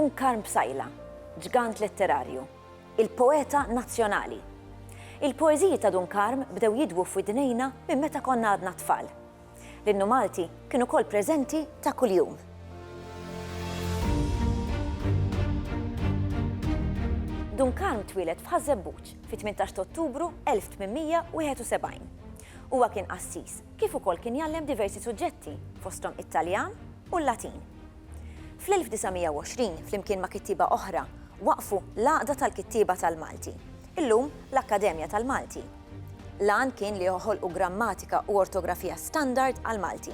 Dunkarm Bsajla, ġgant letterarju, il-poeta nazzjonali. Il-poeżiji ta' Dunkarm bdew jidwu f'widnejna minn meta konna għadna tfal. L-innu Malti kienu kol preżenti ta' kuljum. Dunkarm twilet f'Ħażebbuġ fi-18 Ottubru 1871. Huwa kien qassis kif ukoll kien jgħallem diversi suġġetti fosthom it-Taljan u l-Latin. Fl-1920 flimkien ma' kittieba oħra waqfu l-Għaqda tal-Kittieba tal-Malti, illum l-Akkademja tal-Malti. Lan kien li joħolqu grammatika u ortografija standard għal-Malti.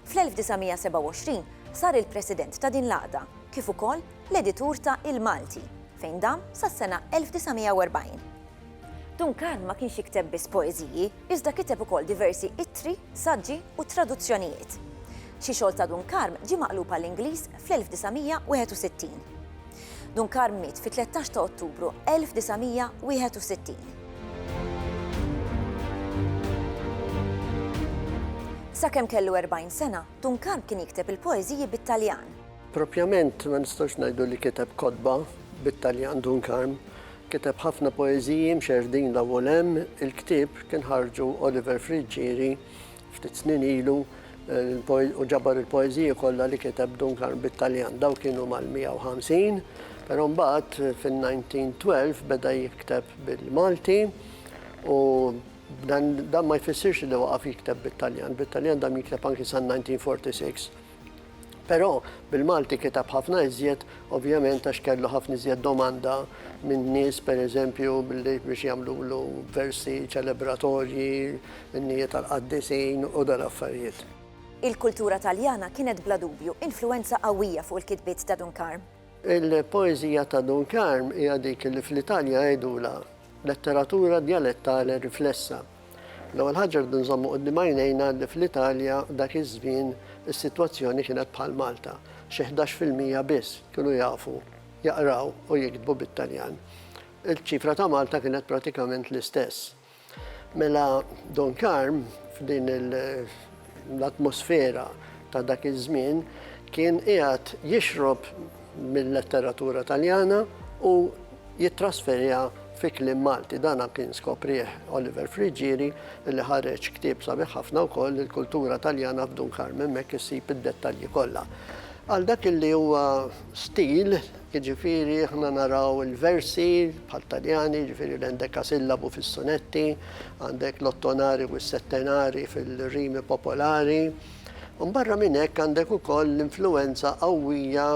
Fl-1927 sar il-President ta' din l-Għaqda kif ukoll l-editur ta' Il-Malti fejn dam sas-sena 1940. Dunkarm ma kienx jikteb biss poeżiji, iżda kiteb ukoll diversi ittri, saġġi u traduzzjonijiet. Xi xogħol ta' Dunkarm ġie maqlub għall-Ingliż fl-1961. Dunkarm miet fi-13 ta' Ottubru 1961. Sakemm kellu 40 sena, Dunkarm kien jikteb il-poeżiji bit-Taljan. Propjament ma nistax ngħidu li kiteb kotba bit-Taljan Dunkarm. Kiteb ħafna poeżiji mxerdin l-ewwel hemm, il-ktieb kien ħarġu Oliver Friġġieri ftit snin ilu u ġabar il-poeżiji kollha li kiteb Dunkarm bit-Taljan. Daw kienu mal-150, però mbagħad fin-1912 beda jikteb bil-Malti u dan ma jfissirx li waqaf jikteb bit-Taljan. Bit-Taljan dan jikteb anki san-1946. Però bil-Malti kitab ħafna iżjed, ovvjament għax kellu ħafna iżjed domanda minn nies pereżempju biex jagħmlu versi ċelebratorji, n-nijiet tal-qaddisin u dal-affarijiet. Il-kultura Taljana kienet bla dubju influenza qawwija fuq il-kitbiet ta' Dunkarm. Il-poeżija ta' Dunkarm hija dik li fl-Italja jgħidula letteratura dialettali riflessa. L-ewwel ħaġa rridu nżommu quddiem għajnejna li fl-Italja dak iż-żmien is-sitwazzjoni kienet bħal Malta. Xi 11% biss kienu jafu jaqraw u jiktbu bit-Taljan. Il-ċifra ta' Malta kienet pratikament l-istess. Mela Dunkarm f'din l-atmosfera ta' dak iż-żmien kien qiegħed jixrob mill-letteratura Taljana u jittrasferja fi kliem Malti. Dana kien skoprih Oliver Friġġieri li ħareġ ktieb sabiħ ħafna wkoll il-kultura Taljana f'Dunkarm hemmhekk issib id-dettalji kollha. Għal dak li huwa stil, jiġifieri aħna naraw il-versi bħal Taljani, jiġifieri l-endekasillabu fis-sonetti, għandek l-ottonari u s-settenari fil-rimi popolari. U barra minn hekk għandek ukoll l-influenza qawwija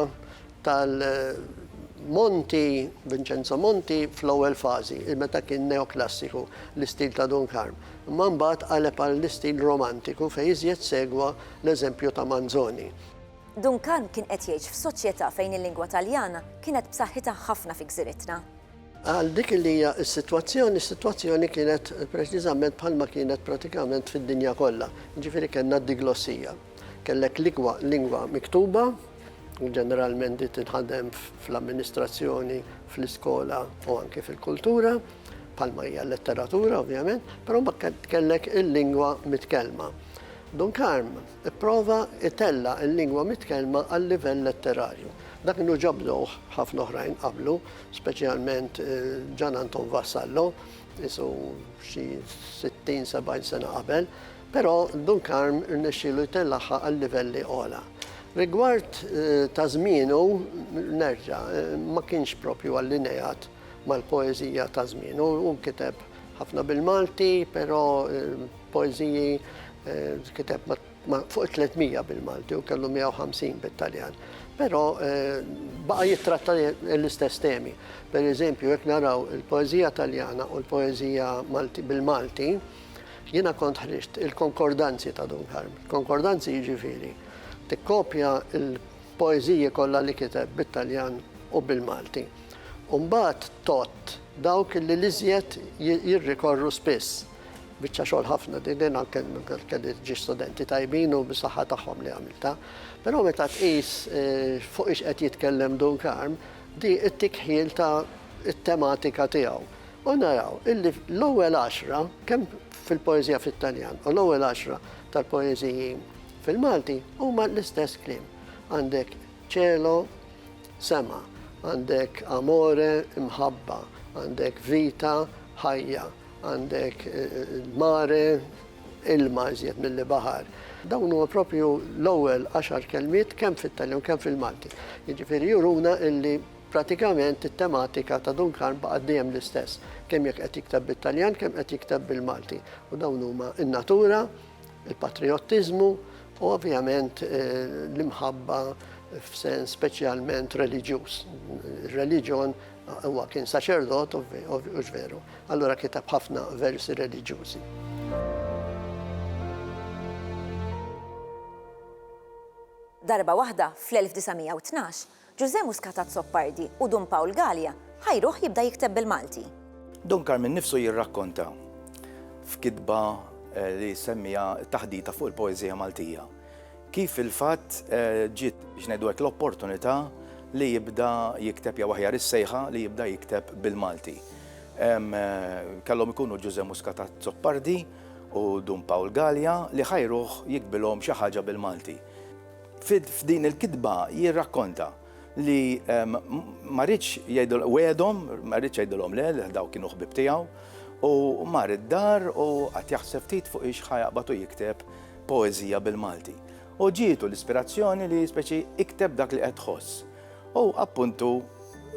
Monti, Vincenzo Monti fl-ewwel fażi, meta kien neoklassiku l-istil ta' Dunkarm. Imma mbagħad qaleb għal l-istil romantiku fejn iżjed segwa l-eżempju ta' Manzoni. Dunkarm kien qed jgħix f'soċjetà fejn il-lingwa Taljana kienet b'saħħitha ħafna fi gżirietna. Għal dik li hija s-sitwazzjoni kienet preċiżament bħalma kienet pratikament fid-dinja kollha. Ġifieri kellna d-diglossija. Kellek lingwa miktuba, ġeneralment tinħadem fl-amministrazzjoni, fl-iskola u anke fil-kultura, bħalma hija l-letteratura ovvjament, però ma kellek il-lingwa mitkellma. Dunkarm ipprova itella il-lingwa mitkellma għal livell letterarju. Dak kienu ġabduh ħafna oħrajn qablu, speċjalment Gian Anton Vassallo, isu xi 60-70 sena qabel, però Dunkarm irnexxielu jtellaħħa għal livelli ogħla. Rigward ta' żmienu, nerġa' ma kienx propju allineat mal-poeżija ta' żmienu, u kiteb ħafna bil-Malti, però poeżiji kiteb fuq 300 bil-Malti u kellu 150 bit-Taljan. Però baqa' jittratta l-istess temi. Pereżempju, jekk naraw il-poeżija Taljana u l-poeżija bil-Malti, jiena kont ħriġt il-konkordanzi ta' Dunkarm. Konkordanzi jiġifieri tikkopja l-poeżiji kollha li kiteb bit-Taljan u bil-Malti. U mbagħad tot dawk li l-iżjed jirrikorru spiss. Biċċa xogħol ħafna din kelli ġi studenti tajbin u bis-saħħa tagħhom li għamilta. Però meta tqis fuq ix qed jitkellem Dunkarm, di t-tikħil ta' it-tematika tiegħu. U naraw illi l-ewwel 10 kemm fil-poeżija fit-Taljan u l-ewwel 10 tal-poeżiji fil-Malti huma l-istess kliem. Għandek ċelo, sema, għandek amore, imħabba, għandek vita, ħajja, għandek mare, ilma iżjed mill baħar. Dawn huwa propju l-ewwel 10 kelmiet kemm fit-Taljan kemm fil-Malti. Jiġifieri juruna illi pratikament it-tematika ta' Dunkarn baqgħet dejjem l-istess, kemm jekk qed jikteb bit-Taljan kemm qed jikteb bil-Malti. U dawn huma in-natura, il-patriottiżmu u ovvjament l-imħabba f'sens speċjalment reliġjuż. Ir-reliġjon huwa kien saċerdot u veru. Allura kitab ħafna versi reliġjużi. Darba waħda fl-1912, Giuseppe Muscat Zoppardi u Don Paul Gallia ħajruh jibda jikteb bil-Malti. Dunkarn minn nifsu jirrakkonta f'kitba li semmija taħdita fuq il-poezija Maltija. Kif il-fatt ġiet biex ngħidu hekk l-opportunità li jibda jikteb jew aħjar is-sejħa li jibda jikteb bil-Malti. Kellhom ikunu Giuseppe Muscat Zoppardi u Don Paul Gallia li ħajruh jikbilhom xi ħaġa bil-Malti. F'din il-kitba jirrakkonta li ma rridx jgħidulhom le daw kienu ħbib tiegħu u mar id-dar u qatt jaħseb ftit fuq ix ħajaqbad u jikteb poeżija bil-Malti. U ġietu l-ispirazzjoni li speċi ikteb dak li qed ħoss. U appuntu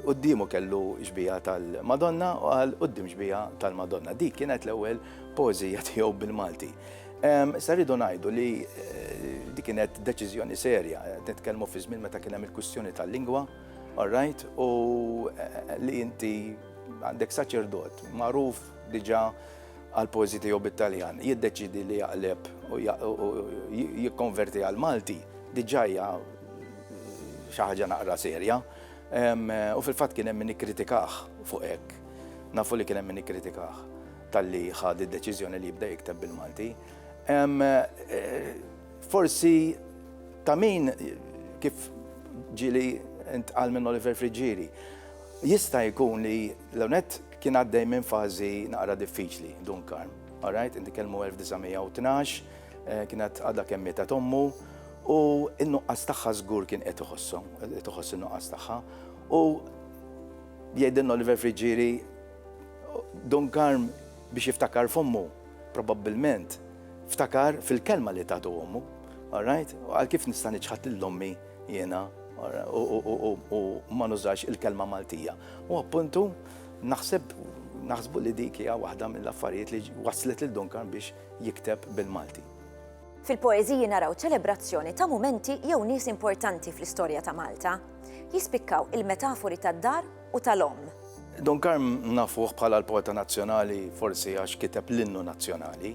quddiemu kellu xbija tal-Madonna u għal qudiem xbija tal-Madonna. Dik kienet l-ewwel poeżija tiegħu bil-Malti. Issa rridu ngħidu li dik kienet deċiżjoni serja, nitkellmu fi żmien meta kien hemm il-kwistjoni tal-lingwa, all right, u li inti għandek saċerdot magħruf diġà għal poeżi tiegħu bit-Taljan, jiddeċidi li jaqleb u jikkonverti għal Malti, diġà hija xi ħaġa naqra serja. U fil-fatt kien hemm min ikkritikah fuq hekk. Nafu li kien hemm min ikkritikah talli ħad id-deċiżjoni li jibda jikteb bil-Malti. Forsi ta' min kif ġili intqal minn Oliver Frigieri, jista' jkun li l-għonet kien għaddej minn fażi naqra diffiċli Dunkarn. All right, inti kelmu 1912, kienet għadha kemm mietet ommu u n-nuqqas tagħha żgur kien qed iħoss in-nuqqas tagħha. U jgħidilna Oliver Frigieri Dunkarn biex jiftakar f'ommu, probabbilment ftakar fil-kelma li tagħtu ommu, all right? U għal kif nista' niġħad lill-ommi jiena u ma nużax il-kelma Maltija. U appuntu naħsbu li dik hija waħda mill-affarijiet li waslet lil Dunkarn biex jikteb bil-Malti. Fil-poeżiji naraw ċelebrazzjoni ta' mumenti jew nies importanti fl-istorja ta' Malta. Jispikkaw il-metafori tad-dar u tal-omm. Dunkarn nafuh bħala l-poeta nazzjonali forsi għax kiteb l-innu nazzjonali.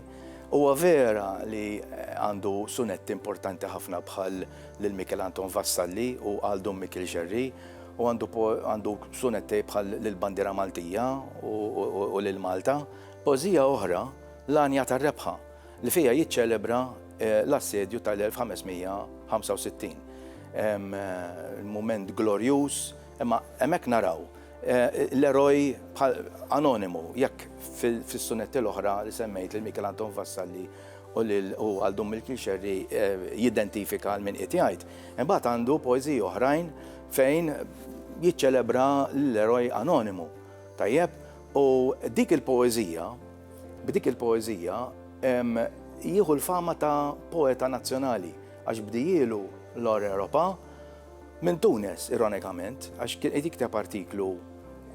Huwa vera li għandu sunetti importanti ħafna bħal lil Mikel Anton Vassalli u għal Don Mikil Ġerri u għandu sunetti bħal lil Bandiera Maltija u lil Malta. Poeżija oħra l-Anja tar-Rebħa li fija jiċċelebra l-assedju tal-1565. Il-moment glorjuż, imma hemmhekk naraw l-eroj anonimu, jekk fis-sunetti l-oħra li semmejt lil Mikel Anton Vassalli u għal Don Mikil Ġerri jidentifika l min qed jgħid. Imbagħad għandu poeżiji oħrajn fejn jiċċelebra l-eroj anonimu. Tajjeb, u b'dik il-poeżija jieħu l-fama ta' poeta nazzjonali għax bdijielu l-Europa minn Tunis, ironikament, għax kien qed jikteb artiklu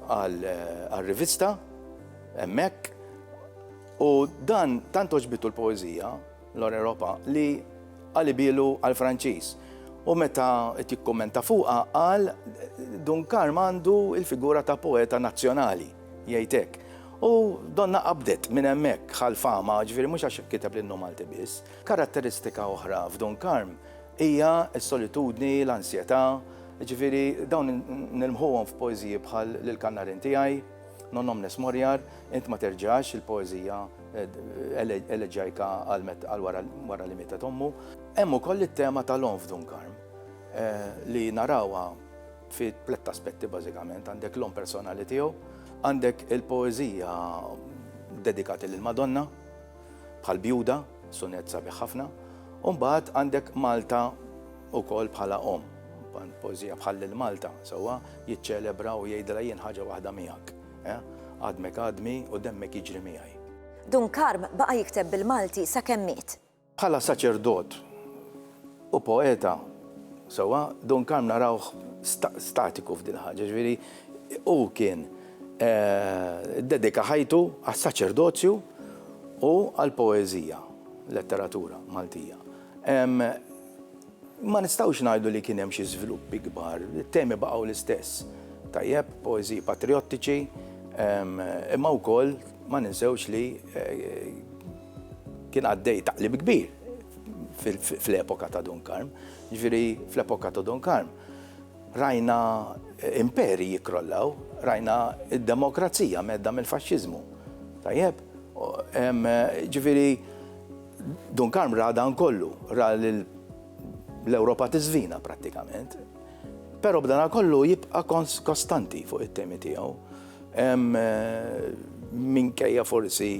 għal-rivista hemmhekk u dan tant oġbitu l-poeżija l-Europa li qalibielu għal-Franċiż. U meta qed jikkummenta fuqha qal Dunkarn għandu l-figura ta' poeta nazzjonali jgħid hekk. U donna qabdet minn hemmhekk ħal-fama, ġifieri mhux għax kiteb lil Malti biss. Karatteristika oħra f'Dunkarn hija s-solitudni, l-ansjetà, ġifieri dawn nilmħuhom f'poeżiji bħal lil Kannarin tiegħi, Non omnes morjar, int ma terġax il-poeżija eleġġajka għal wara li mietet ommu. Hemm ukoll it-tema tal-om f'Dunkarn li narawha fi tliet aspetti bażikament, għandek l-om personali tiegħu, għandek il-poeżija dedikati lill-Madonna bħal Bjuda, sunet sabiħ ħafna, u mbagħad għandek Malta wkoll bħala om, poezija bħal il-Malta, sewwa jiċċelebra u jgħidilha jien ħaġa waħda miegħek. Għadmek għadmi u demmek jiġri miegħi. Dunkarm baqa' jikteb bil-Malti sakemm miet. Bħala saċerdot u poeta, sewwa Dunkarm narawh statiku f'din ħaġa, ġifieri u kien dedika ħajtu għas-saċerdozju u għall-poeżija, letteratura Maltija. Ma nistgħux ngħidu li kien hemm xi żviluppi kbar, it-temi baqgħu l-istess. Tajjeb, poeżiji patriottiċi, imma wkoll ma ninsewx li kien għaddej taqlib kbir fl-epoka ta' Dunkarm. Ġifieri fl-epoka ta' Dunkarm rajna imperi jikrollaw, rajna id-demokrazija medda mill-faxxiżmu. Tajjeb, ġifieri Dunkarm ra dan kollu, ra l-Ewropa tiżvina prattikament. Però b'dana kollu jibqa' kostanti fuq it-temi tiegħu. Minkejja forsi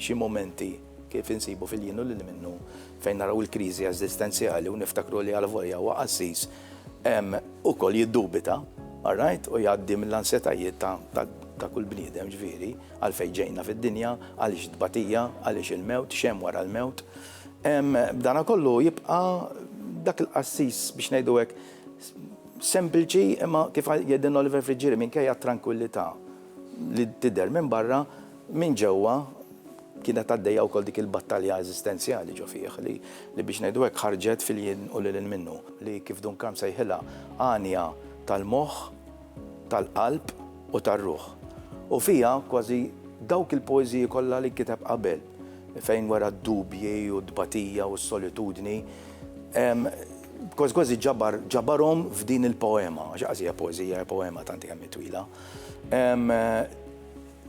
xi momenti kif insibu fil-jienu lil minnu fejn naraw il-kriżi eżistenzjali u niftakru li għal-volja huwa qassis ukoll jiddubita, all-right, u jgħaddi mill-ansjetajiet ta' kull bniedem ġifieri għalfejn ġejna fid-dinja, għaliex tbatija, għaliex il-mewt, xemm wara l-mewt. B'dana kollu jibqa' dak il-qassis biex ngħidu hekk sempliċi imma kif jgħidin Oliver Friġġieri minkejja tranquillità li tidher minn barra minn ġewwa kienet għaddejja wkoll dik il-battalja eżistenzjali ġo fih li biex ngħidu hekk ħarġet fil-jien u lil minnu li kif Dunkarm sejħilha għanja tal-moħħ, tal-qalb u tar-ruħ. U fiha kważi dawk il-poeżiji kollha li kiteb qabel fejn wara d-dubji u d-batija u s-solitudni kważi ġabarhom f'din il-poema, għax hija poeżija, poema tanti kemm twila.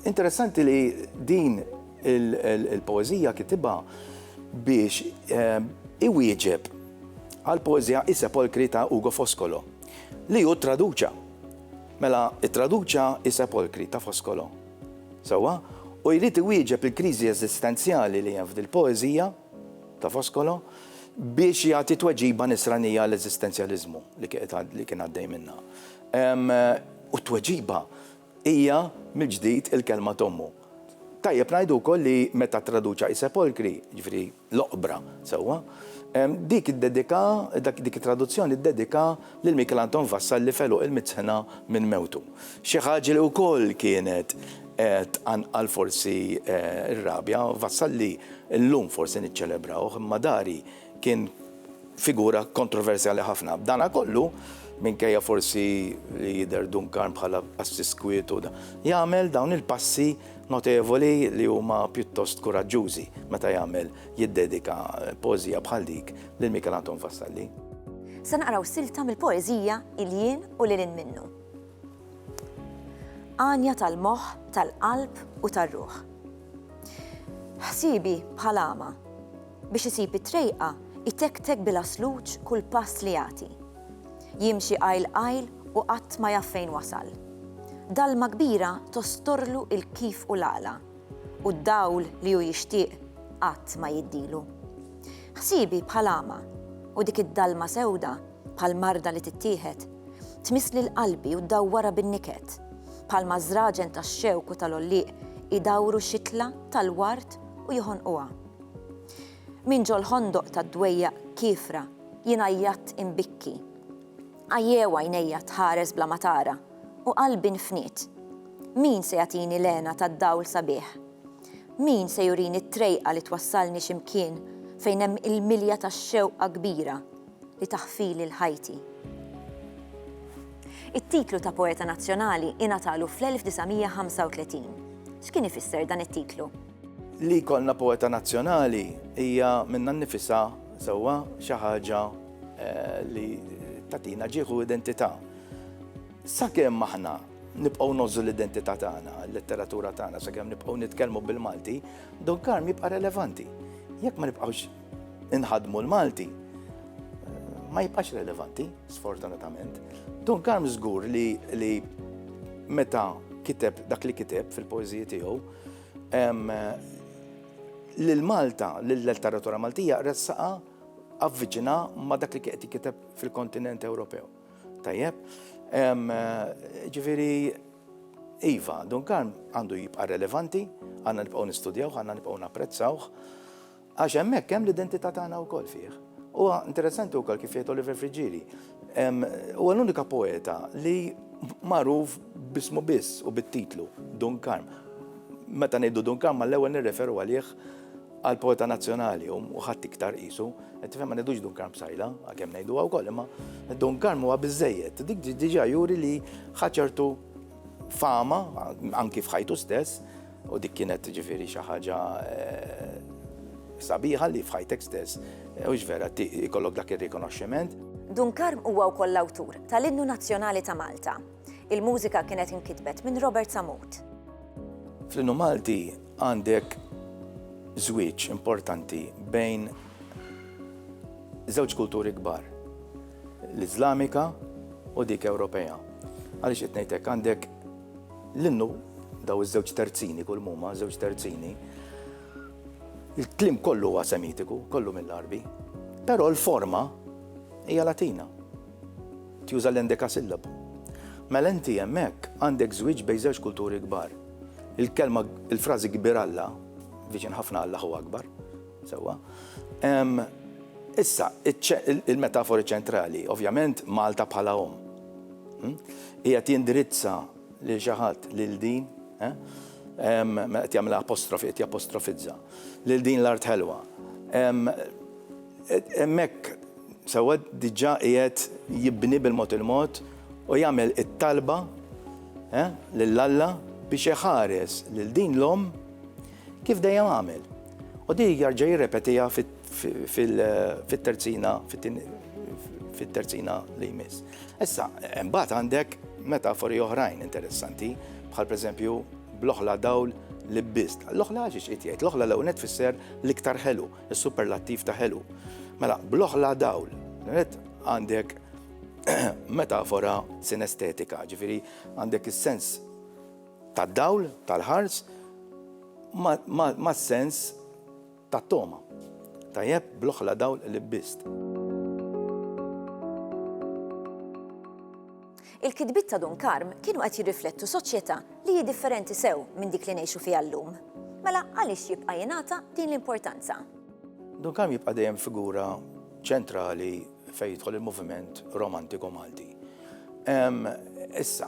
Interessanti li din il-poeżija kitibha biex iwieġeb għal poeżija Is-sepolkri ta' Ugo Foscolo li hu traduċa. Mela traduċa Is-sepolkri ta' Foscolo. Sewwa, u jrid iwieġeb il-kriżi eżistenzjali li hemm f'dil poeżija ta' Foscolo biex jagħti tweġiba nisranija l-eżistenzjaliżmu li kien għaddej minnha. U tweġiba hija mill-ġdid il-kelma tommu. Tajjeb ngħidu wkoll li meta traduċa Is-sepolkri, ġifieri l-oqbra sewwa, dik it-traduzzjoni ddedika lil Michelangelo Vassal li feluq il-100 minn mewtu. Xi ħaġa li wkoll kienet tqanqal forsi r-rabja, Vassal li llum forsi niċċelebrawh imma dari kien figura kontroversjali ħafna. B'dana kollu minkejja forsi li jidher Dunkarm bħala assiskwietu jagħmel dawn il-passi notevoli li huma pjuttost kuraġġużi meta jagħmel jiddedika poeżija bħal dik lil Michelangelo Vassalli. Se naqraw silta mill-poeżija il-jien u lilin minnu. Għanja tal-moħħ, tal-qalb u tar-ruħ. Ħsibi bħalama biex isib it-trejqa itektek bila sluġ kull pass li jagħti. Jimxi qajl u qatt ma jaf fejn wasal. Dalma kbira tostorlu il-kif u l-għala u d-dawl li hu jixtieq qatt ma jiddilu. Ħsibi bħalama u dik id-dalma sewda bħal marda li tittieħed tmisli l-qalbi u ddawwara bin-niket bħal mażraġen tax-xewk u tal-olliq idawru xitla tal-wart u jħonquha. Min ġol ħondoq tad-dwejjaq kifra jingħajjat imbikki. Għajjew għajnejja tħares bla matara u qalbi nfniet. Min se jagħtini lena tad-dawl sabiħ? Min se jurini t-trejqa li twassalni x'imkien fejn hemm il-milja tax-xewqa kbira li taħfili l-ħajti? It-titlu ta' poeta nazzjonali ingħatalu fl-1935. X'kien ifisser dan it-titlu? Li jkollna poeta nazzjonali hija minnha nnifisha sewwa xi ħaġa li tagħtina ġieħu identità. Sakemm aħna nibqgħu nożżu l-identità tagħna, l-letteratura tagħna, sakemm nibqgħu nitkellmu bil-Malti, Dunkarm jibqa' relevanti. Jekk ma nibqgħux inħadmu l-Malti, ma jibqax relevanti, sfortunatament. Dunkarm żgur li meta kiteb dak li kiteb fil-poeżiji tiegħu lil Malta, lill-letteratura Maltija ressaqa avviċina ma dak li qed jikiteb fil-kontinent Ewropew. Tajjeb, ġifieri iva, Dunkarm għandu jibqa' relevanti, għandna nibqgħu nistudjawh, għandna nibqgħu napprezzawh, għax hemmhekk hemm l-identità tagħna wkoll fih. Huwa interessanti wkoll kif jgħid Oliver Frigieri. Huwa l-unika poeta li magħruf b'ismu biss u bit-titlu Dunkarm. Meta ngħidu Dunkarm mal-ewwel nirreferu għalih għal poeta nazzjonali u ħadd iktar qisu, qed tifhem ma ngħidux Dunkarm b'sajla, għalkemm ngħiduha wkoll, imma Dunkarm huwa biżżejjed. Dik diġà juri li ħaċertu fama anki f'ħajtu stess, u dik kienet ġifieri xi ħaġa sabiħa li f'ħajtek stess, u vera jkollok dak ir-rikonoxximent. Dunkarm huwa wkoll l-awtur tal-Innu Nazzjonali ta' Malta. Il-mużika kienet inkitbet minn Robert Samut. Fl-Innu Malti għandek żwieġ importanti bejn żewġ kulturi kbar, l-Iżlamika u dik Ewropea. Għaliex qed ngħidlek għandek l-innu daw iż-żewġ terzini kull huma żewġ terzini. Il-klim kollu huwa semitiku, kollu mill-Arbi, però l-forma hija Latina. Tjuża l-endekasillabu. Mela inti hemmhekk għandek żwieġ bejn żewġ kulturi kbar. Il-kelma, il-frażi kbiralla, viċin ħafna Allahu akbar, sewwa. Issa, il-metafori ċentrali, ovvjament Malta bħala hija tindirizza li xi ħadd lil din, qed jagħmel apostrofi, qed japostrofizza, lil din l-art ħelwa. Hemmhekk sewwa diġà qiegħed jibni bil-mod il-mod u jagħmel it-talba lill-Alla biex iħares lil din l-om kif dejjem għamel. U di jarġa' jirrepetiha fit-terzina li jmiss. Issa, mbagħad għandek metafori oħrajn interessanti, bħal pereżempju bl-oħla dawl li bist. L-oħla ġiex qed jgħid, l-oħla l-ewwel fisser l-iktar ħelu, is-superlattiv ta' ħelu. Mela, bl-oħla dawl, għandek metafora sinestetika, ġifieri għandek is-sens tad-dawl, tal-ħars, ma' sens tat-toma. Tajjeb, bl-oħla dawl li bist. Il-kitbiet ta' Dunkarm kienu qed jirriflettu soċjetà li hi differenti sew minn dik li ngħixu fiha llum. Mela għaliex jibqa' jingħata din l-importanza? Dunkarm jibqa' dejjem figura ċentrali fejn jidħol il-moviment romantiku Malti. Issa,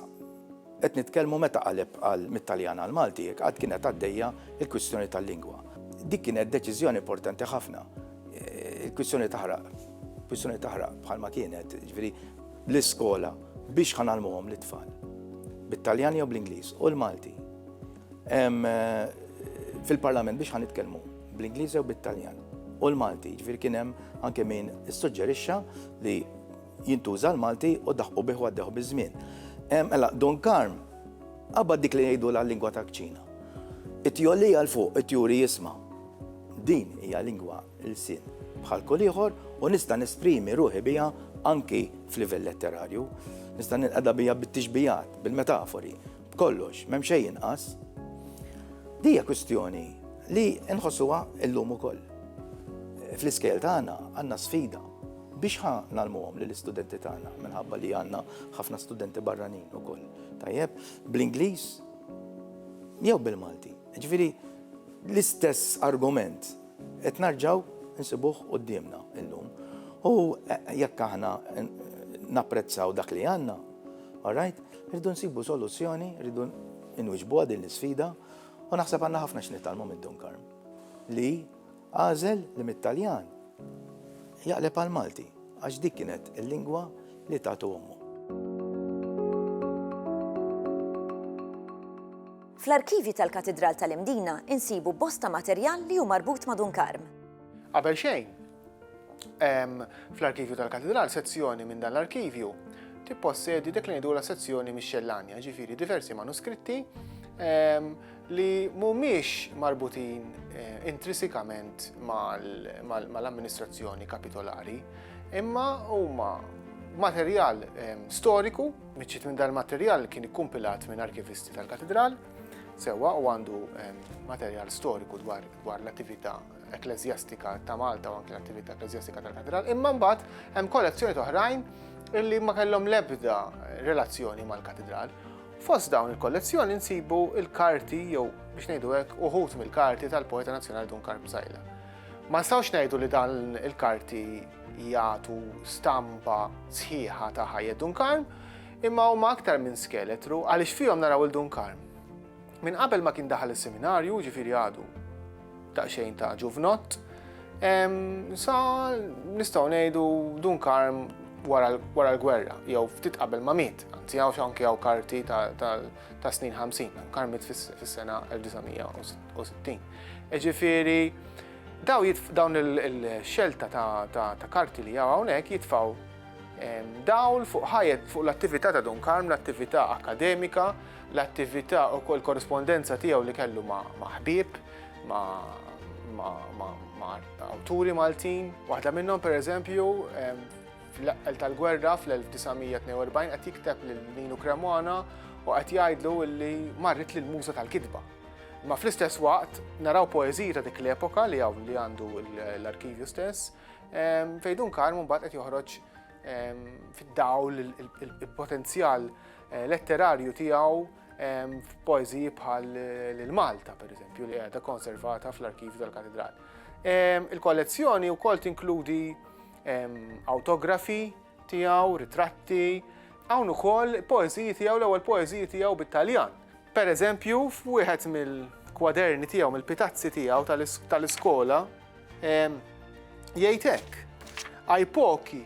qed nitkellmu meta qaleb mit-Taljan għal Malti, għad kienet għaddejja il-kwistjoni tal-lingwa. Dik kienet deċiżjoni importanti ħafna. Il-kwistjoni taħraq bħalma kienet, ġifieri l-iskola biex ħanalmuhom l-itfal. Bit-Taljan jew bl-Ingliż u l-Malti. Fil-Parlament biex ħanitkellmu bl-Ingliż jew bit-Taljan u l-Malti. Ġifieri kien hemm anke min issuġġerixxa li jintuża l-Malti u daħqu bih u għaddeħu biż-żmien. Mela, Dunkarm qabad dik li jgħidu l-lingwa ta' kċina. It-jolli għal fuq, it-juri jisma'. Din hija lingwa l-sin bħal kull ieħor u nista' nesprimi ruħi biha anki f'livell letterarju. Nista' nilqada biha bit-tixbijat, bil-metafori, b'kollox, m'hemm xejn inqas. Dija kwistjoni li nħossuha llum ukoll. Fl-iskejl tagħna għandna sfida biex nagħlmuhom lill-istudenti tagħna minħabba li għandna ħafna studenti barranin ukoll. Tajjeb, bl-Ingliż jew bil-Malti. Ġifieri l-istess argument qed narġgħu nsibuh qudiemna llum. U jekk aħna napprezzaw dak li għandna, all right, rridu nsibu soluzzjoni, rridu nwiġbuha din l-isfida u naħseb għandna ħafna x'nitalmu minn Dunkarm li għażel li mit-Taljan jaqleb għal Malti għax dik kienet il-lingwa li tagħtu ommu. Fl-arkivji tal-Katedral tal-Imdina insibu bosta materjal li hu marbut ma' Dunkarm. Qabel xejn, fl-arkivju tal-Katedral sezzjoni minn dan l-arkivju tippossedi dik li ngħidula sezzjoni mix-xellanja, ġifieri diversi manuskritti li mhumiex marbutin intrinsikament mal-amministrazzjoni kapitolari, imma huma materjal storiku, miċċiet minn dan il-materjal kien ikkumpilat minn arkivisti tal-Katedral, sewwa u għandu materjal storiku dwar l-attività ekklezjastika ta' Malta u anke l-attività ekklezjastika tal-Katedral, imma mbagħad hemm kollezzjoni oħrajn illi ma kellhom l-ebda relazzjoni mal-katedral. Fost dawn il-kollezzjoni nsibu il-karti jew biex ngħidu hekk uħud mill-karti tal-Poeta Nazzjonali Duncan Msajla. Ma nistgħux ngħidu li dan il-karti jagħtu stampa sħiħa ta' ħajja Duncan, imma huma aktar minn skeletru għaliex fihom naraw il-Duncan. Minn qabel ma kien daħal is-seminarju, ġifieri għadu daqsxejn ta' ġuvnott, sa nistgħu ngħidu Duncan wara l-gwerra, jew ftit qabel ma miet, anzi hawn anke hawn karti ta' snin 50, Duncan miet fis-sena 1960. Ġifieri dawn il-xelta ta' karti li hawn hawnhekk jitfgħu dawl fuq l-attività ta' Duncan, l-attività akademika, l-attività u kol korrespondenza tiegħu li kellu ma' ħbieb, ma' awturi Maltin. Waħda minnhom pereżempju fl-aqel tal-gwerra fl-1942 qed jikteb lil Nino Cremona u qed jgħidlu li marret lil muża tal-kitba. Ma fl-istess waqt naraw poeżiji ta' dik l-epoka li għandu l-arkivju stess, fejn Duncan mbagħad qed joħroġ fid-dawl il-potenzjal letterarju tiegħu f'poeżiji bħal lil-Malta, pereżempju, li qiegħda konservata fl-arkivju tal-katedral. Il-kollezzjoni wkoll tinkludi autografi tiegħu, ritratti, hawn ukoll poeżiji tiegħu l-ewwel poeżiji tiegħu bit-Taljan. Pereżempju, f'wieħed mill-kwaderni tiegħu, mill-pitazzi tiegħu tal-iskola, jgħid hekk: ai pochi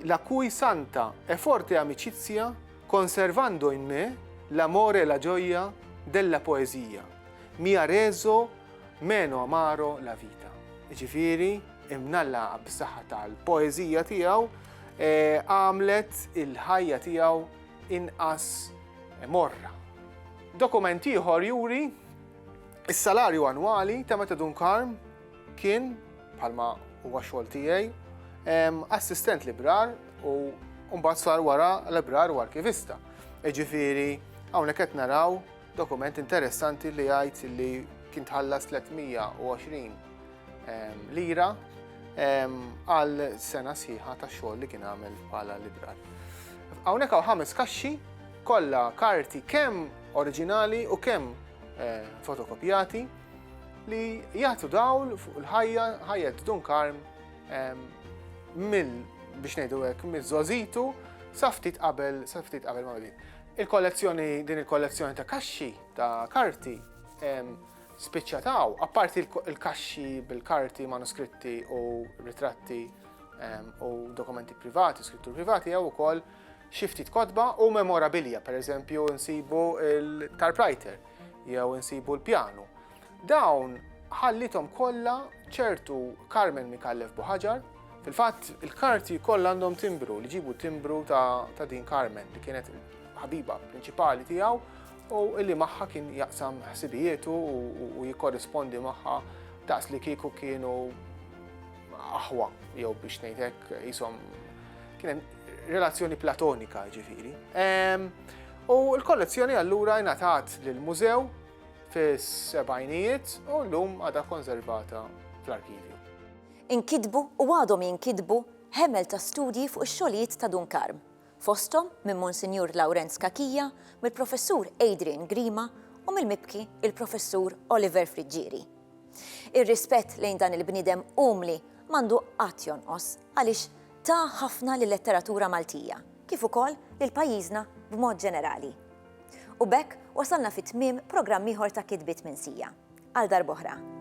la cui santa e forte amicizia conservando in me l'amore e la gioia della poesia mi ha reso meno amaro la vita. Ġifieri, imnalla b'saħħa tal-poeżija tiegħu għamlet il-ħajja tiegħu inqas morra. Dokument ieħor juri is-salarju annwali ta' meta Duncan kien bħalma huwa x-xogħol tiegħi assistent librar u mbagħad sar wara librar u arkivista. Ġifieri hawnhekk qed naraw dokument interessanti li jgħid li kien tħallas 320 lira għal sena sħiħa tax-xogħol li kien għamel bħala librar. Hawnhekk hawn 5 kaxxi kollha karti kemm oriġinali u kemm fotokopjati li jagħtu dawl fuq il-ħajja Duncan biex ngħidu hekk miż-żożitu sa ftit qabel ma din. Din il-kollezzjoni ta' kaxxi ta' karti spiċċataw, apparti il-kaxxi bil-karti, manuskritti u ritratti u dokumenti privati, skritturi privati, jew ukoll xi ftit kotba u memorabilia, pereżempju nsibu il-typewriter jew nsibu l-pjanu. Dawn ħallithom kollha ċertu Carmen Mikallef Buħaġar. Fil-fatt il-karti kollha għandhom timbru li ġibu timbru ta' din Carmen li kienet ħabiba prinċipali tiegħu u illi magħha kien jaqsam ħsibijietu u jikkorrispondi magħha daqs li kieku kienu aħwa jew biex ngħid hekk ishom kien relazzjoni platonika ġifieri. U l-kollezzjoni allura ngħatat lill-mużew fis-sebgħinijiet u llum għadha konservata fl-arkivju. Inkitbu u għadhom jinkitbu ħemel ta' studji fuq ix-xogħlijiet ta' Duncan, fosthom minn Monsinjur Lawrenz Kakija, mill-Professur Adrian Grima u mill-Mibki il-Professur Oliver Friġġieri. Ir-rispett lejn dan il-bniedem umli m'għandu qatt jonqos għaliex ta' ħafna lill-letteratura Maltija, kif ukoll lil pajjiżna b'mod ġenerali. U bekk wasalna fit-tmiem programm ieħor ta' Kitbiet Minsija. Għal darb'oħra.